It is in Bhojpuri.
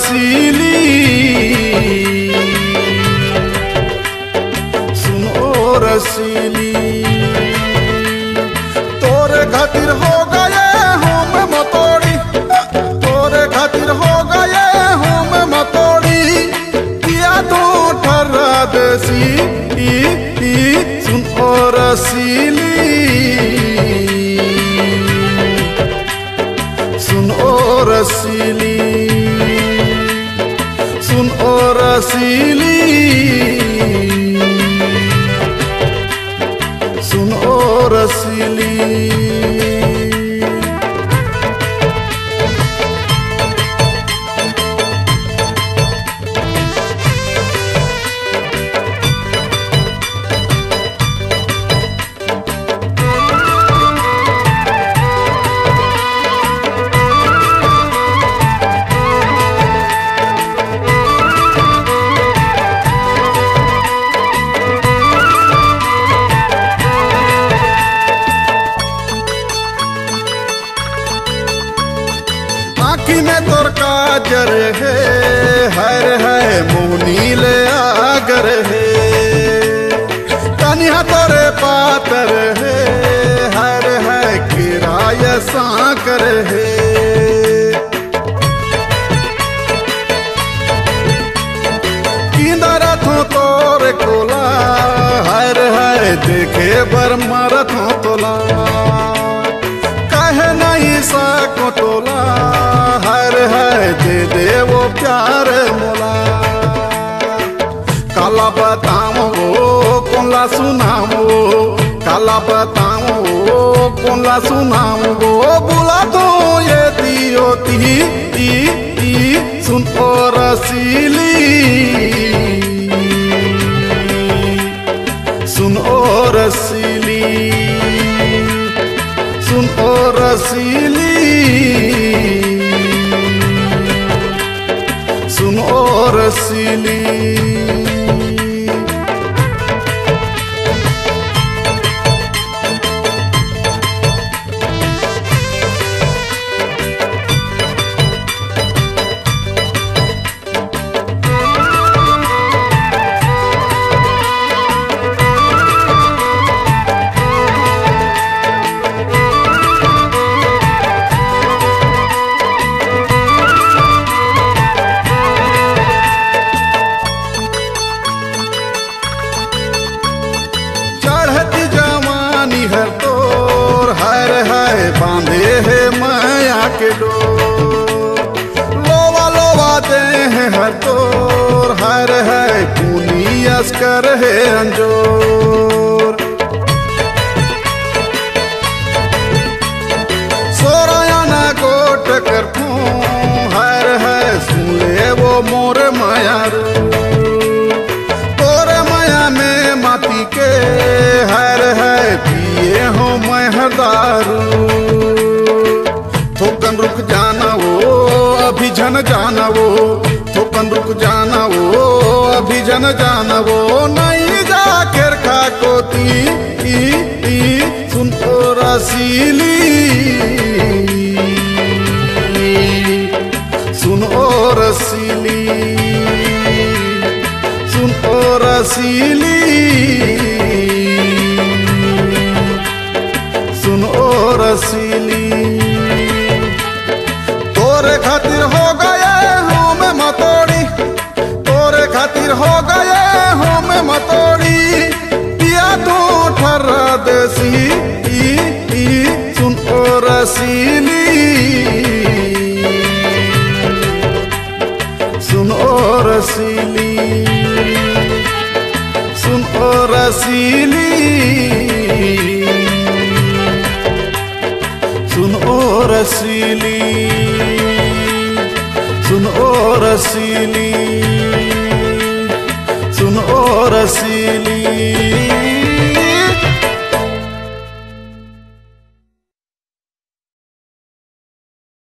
रसीली सुन ओ रसीली तोरे खातिर हो गए हूँ मैं मतोड़ी तोरे खातिर हो गए हूँ मैं मतोड़ी किया तू ठर्रा देसी सुन ओ रसीली सुन ओ रसीली सुन ओ रसीली सुन ओ रसीली आँखी में तोर काजर है हर है मुनील आगर है कन्या तोरे पातर है हर है किराय साकर है किंदरथों तोरे कोला हर है देखे बर मरथों तोला कहे नहीं सको टोला हर है दे दे वो प्यार मोला काला बताओ कोनला सुनाओ काला बताओ कोनला सुनाओ बुला तो ये दियो ती सुन ओ रसीली सुन ओ रसीली सुन ओ रसीली सुन ओ रसीली हर तोर हर है बांधे है माया के डोर लोवा लोवा दे हैं हर तोर हर है खूनी अस्कर है अंजोर सोरायाना गोट कर हर है सुन ले वो मोर माया तोरे माया में माटी के हर है पिए हो मैं हरदारू थोकन रुक जाना वो अभी जन जाना वो थोकन रुक जाना वो अभी जन जाना वो नहीं जाकर खा कोती सुन ओ रसीली सुन ओ रसीली सुन ओ रसीली सुन ओ रसीली तोरे खातिर हो गए हूँ मैं मतोड़ी तोरे खातिर हो गए हूँ मैं मतोड़ी पिया तू ठर्रा देसी सुन ओ रसीली सुन ओ रसीली सुन ओ रसीली सुन ओ रसीली सुन ओ रसीली सुन ओ रसीली